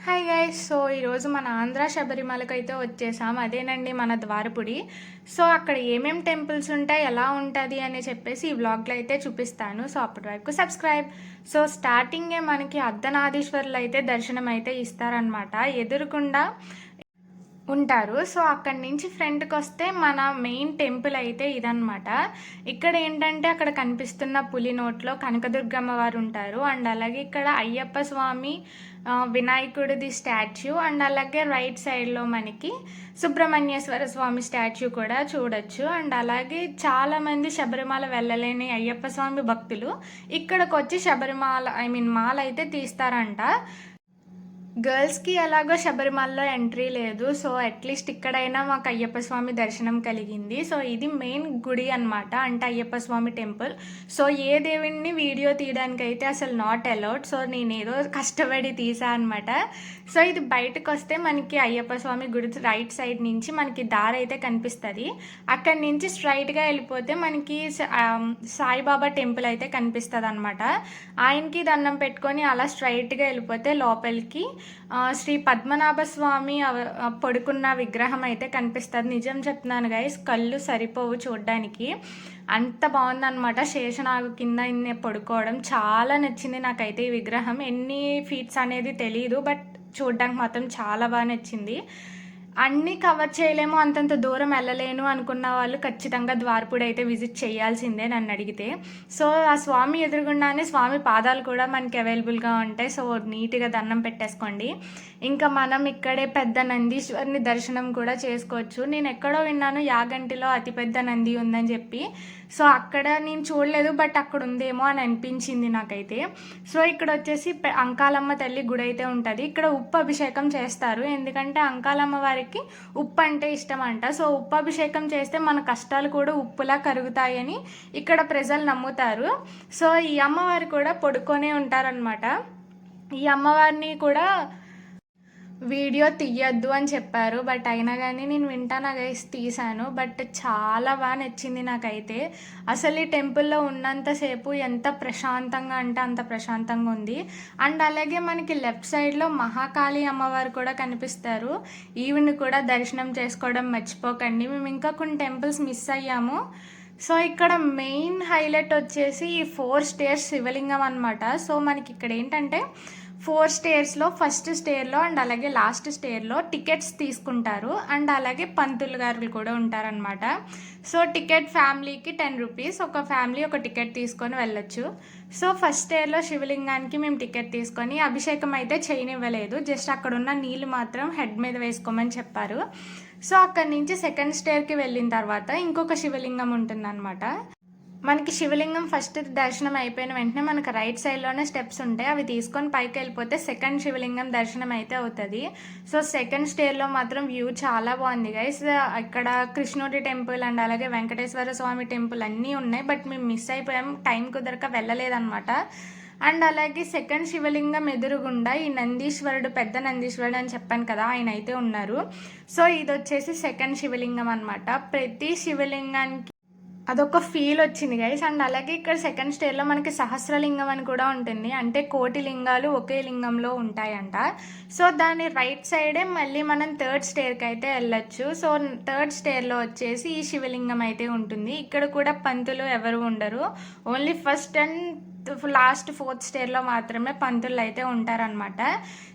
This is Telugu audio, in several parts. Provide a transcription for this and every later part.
Hi guys. సో ఈరోజు మన ఆంధ్ర శబరిమలకి అయితే వచ్చేసాం. అదేనండి మన ద్వారపుడి. సో అక్కడ ఏమేం టెంపుల్స్ ఉంటాయి, ఎలా ఉంటుంది అని చెప్పేసి ఈ వ్లాగ్లో అయితే చూపిస్తాను. సో అప్పటి వరకు సబ్స్క్రైబ్. సో స్టార్టింగే మనకి అర్ధనారీశ్వరులు అయితే దర్శనం అయితే ఇస్తారనమాట. ఎదురుకుండా ఉంటారు. సో అక్కడి నుంచి ఫ్రంట్కి వస్తే మన మెయిన్ టెంపుల్ అయితే ఇదనమాట. ఇక్కడ ఏంటంటే అక్కడ కనిపిస్తున్న పులి నోట్లో కనకదుర్గమ్మ వారు ఉంటారు. అండ్ అలాగే ఇక్కడ అయ్యప్ప స్వామి, వినాయకుడిది స్టాచ్యూ, అండ్ అలాగే రైట్ సైడ్లో మనకి సుబ్రహ్మణ్యేశ్వర స్వామి స్టాచ్యూ కూడా చూడొచ్చు. అండ్ అలాగే చాలామంది శబరిమల వెళ్ళలేని అయ్యప్ప స్వామి భక్తులు ఇక్కడికి వచ్చి శబరిమల మాల అయితే తీస్తారంట. గర్ల్స్కి ఎలాగో శబరిమలలో ఎంట్రీ లేదు. సో అట్లీస్ట్ ఇక్కడైనా మాకు అయ్యప్ప స్వామి దర్శనం కలిగింది. సో ఇది మెయిన్ గుడి అనమాట, అంటే అయ్యప్ప స్వామి టెంపుల్. సో ఏ దేవుడిని వీడియో తీయడానికి అయితే అసలు నాట్ అలౌడ్. సో నేను ఏదో కష్టపడి తీసా అనమాట. సో ఇది బయటకు వస్తే మనకి అయ్యప్ప స్వామి గుడి రైట్ సైడ్ నుంచి మనకి దారి అయితే కనిపిస్తుంది. అక్కడి నుంచి స్ట్రైట్గా వెళ్ళిపోతే మనకి సాయిబాబా టెంపుల్ అయితే కనిపిస్తుంది అనమాట. ఆయనకి దండం పెట్టుకొని అలా స్ట్రైట్గా వెళ్ళిపోతే లోపలికి శ్రీ పద్మనాభ స్వామి పడుకున్న విగ్రహం అయితే కనిపిస్తుంది. నిజం చెప్తున్నాను గైస్, కళ్ళు సరిపోవు చూడడానికి, అంత బాగుందన్నమాట. శేషనాగు కింద పడుకోవడం చాలా నచ్చింది నాకైతే ఈ విగ్రహం. ఎన్ని ఫీట్స్ అనేది తెలియదు, బట్ చూడడానికి మాత్రం చాలా బాగా నచ్చింది. అన్నీ కవర్ చేయలేము, అంతంత దూరం వెళ్ళలేను అనుకున్న వాళ్ళు ఖచ్చితంగా ద్వారపుడి అయితే విజిట్ చేయాల్సిందే నన్ను అడిగితే. సో ఆ స్వామి ఎదురుగుండానే స్వామి పాదాలు కూడా మనకి అవైలబుల్గా ఉంటాయి. సో నీట్గా దండం పెట్టేసుకోండి. ఇంకా మనం ఇక్కడే పెద్ద నందీశ్వరిని దర్శనం కూడా చేసుకోవచ్చు. నేను ఎక్కడో విన్నాను యాగంటిలో అతిపెద్ద నంది ఉందని చెప్పి. సో అక్కడ నేను చూడలేదు, బట్ అక్కడ ఉందేమో అని అనిపించింది నాకైతే. సో ఇక్కడ వచ్చేసి అంకాలమ్మ తల్లి గుడి అయితే ఉంటుంది. ఇక్కడ ఉప్పు అభిషేకం చేస్తారు, ఎందుకంటే అంకాలమ్మ వారికి ఉప్పు అంటే ఇష్టం అంట. సో ఉప్పు అభిషేకం చేస్తే మన కష్టాలు కూడా ఉప్పులా కరుగుతాయని ఇక్కడ ప్రజలు నమ్ముతారు. సో ఈ అమ్మవారు కూడా పడుకొనే ఉంటారనమాట. ఈ అమ్మవారిని కూడా వీడియో తీయద్దు అని చెప్పారు, బట్ అయినా కానీ నేను వింటాను గైస్ తీశాను. బట్ చాలా బాగా నచ్చింది నాకైతే. అసలు ఈ టెంపుల్లో ఉన్నంతసేపు ఎంత ప్రశాంతంగా అంటే అంత ప్రశాంతంగా ఉంది. అండ్ అలాగే మనకి లెఫ్ట్ సైడ్లో మహాకాళి అమ్మవారు కూడా కనిపిస్తారు. ఈవిని కూడా దర్శనం చేసుకోవడం మర్చిపోకండి. మేము ఇంకా కొన్ని టెంపుల్స్ మిస్ అయ్యాము. సో ఇక్కడ మెయిన్ హైలైట్ వచ్చేసి ఈ 4 స్టేర్స్ శివలింగం అనమాట. సో మనకి ఇక్కడ ఏంటంటే 4 స్టేర్స్లో ఫస్ట్ స్టేర్లో అండ్ అలాగే లాస్ట్ స్టేర్లో టికెట్స్ తీసుకుంటారు. అండ్ అలాగే పంతులు గారులు కూడా ఉంటారనమాట. సో టికెట్ ఫ్యామిలీకి 10 రూపీస్, ఒక ఫ్యామిలీ ఒక టికెట్ తీసుకొని వెళ్ళొచ్చు. సో ఫస్ట్ స్టేర్లో శివలింగానికి మేము టికెట్ తీసుకొని అభిషేకం అయితే చేయనివ్వలేదు, జస్ట్ అక్కడ ఉన్న నీళ్ళు మాత్రం హెడ్ మీద వేసుకోమని చెప్పారు. సో అక్కడి నుంచి సెకండ్ స్టేర్కి వెళ్ళిన తర్వాత ఇంకొక శివలింగం ఉంటుందన్నమాట. మనకి శివలింగం ఫస్ట్ దర్శనం అయిపోయిన వెంటనే మనకు రైట్ సైడ్లోనే స్టెప్స్ ఉంటాయి, అవి తీసుకొని పైకి వెళ్ళిపోతే సెకండ్ శివలింగం దర్శనం అయితే అవుతుంది. సో సెకండ్ స్టేర్లో మాత్రం వ్యూ చాలా బాగుంది గైస్. ఇక్కడ కృష్ణుడి టెంపుల్ అండ్ అలాగే వెంకటేశ్వర స్వామి టెంపుల్ అన్నీ ఉన్నాయి, బట్ మేము మిస్ అయిపోయాం, టైం కుదరక వెళ్ళలేదన్నమాట. అండ్ అలాగే సెకండ్ శివలింగం ఎదురుగుండా ఈ నందీశ్వరుడు, పెద్ద నందీశ్వరుడు అని చెప్పాను కదా, ఆయన అయితే ఉన్నారు. సో ఇది వచ్చేసి సెకండ్ శివలింగం అనమాట. ప్రతి శివలింగానికి అదొక ఫీల్ వచ్చింది గైస్. అండ్ అలాగే ఇక్కడ సెకండ్ స్టేర్లో మనకి సహస్రలింగం అని కూడా ఉంటుంది, అంటే 1,000,000 లింగాలు ఒకే లింగంలో ఉంటాయంట. సో దాని రైట్ సైడే మళ్ళీ మనం థర్డ్ స్టేర్కి అయితే వెళ్ళొచ్చు. సో థర్డ్ స్టేర్లో వచ్చేసి ఈ శివలింగం అయితే ఉంటుంది. ఇక్కడ కూడా పంతులు ఎవరు ఉండరు, only first and last 4th స్టేర్లో మాత్రమే పంతులు అయితే ఉంటారనమాట.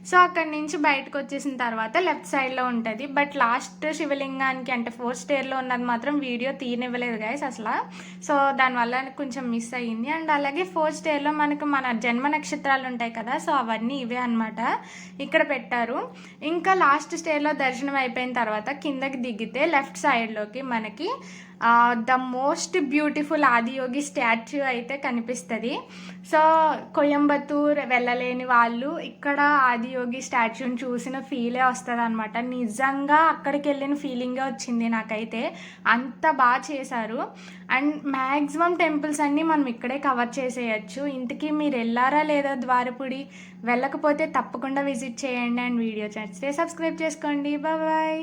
సో అక్కడి నుంచి బయటకు వచ్చేసిన తర్వాత లెఫ్ట్ సైడ్లో ఉంటుంది, బట్ లాస్ట్ శివలింగానికి అంటే 4th స్టేర్లో ఉన్నది మాత్రం వీడియో తీయనివ్వలేదు గైస్ అసలు. సో దానివల్ల కొంచెం మిస్ అయ్యింది. అండ్ అలాగే 4th స్టేర్లో మనకు మన జన్మ నక్షత్రాలు ఉంటాయి కదా, సో అవన్నీ ఇవే అనమాట ఇక్కడ పెట్టారు. ఇంకా లాస్ట్ స్టేర్లో దర్శనం అయిపోయిన తర్వాత కిందకి దిగితే లెఫ్ట్ సైడ్లోకి మనకి the most beautiful Adiyogi statue అయితే కనిపిస్తుంది. సో కోయంబత్తూర్ వెళ్ళలేని వాళ్ళు ఇక్కడ ఆదియోగి స్టాచ్యూని చూసిన ఫీలే వస్తుంది అనమాట. నిజంగా అక్కడికి వెళ్ళిన ఫీలింగే వచ్చింది నాకైతే, అంత బాగా చేశారు. అండ్ మ్యాక్సిమం టెంపుల్స్ అన్నీ మనం ఇక్కడే కవర్ చేసేయచ్చు. ఇంతకీ మీరు వెళ్ళారా లేదా ద్వారపుడి? వెళ్ళకపోతే తప్పకుండా విజిట్ చేయండి. అండ్ వీడియో నచ్చితే సబ్స్క్రైబ్ చేసుకోండి. బాయ్.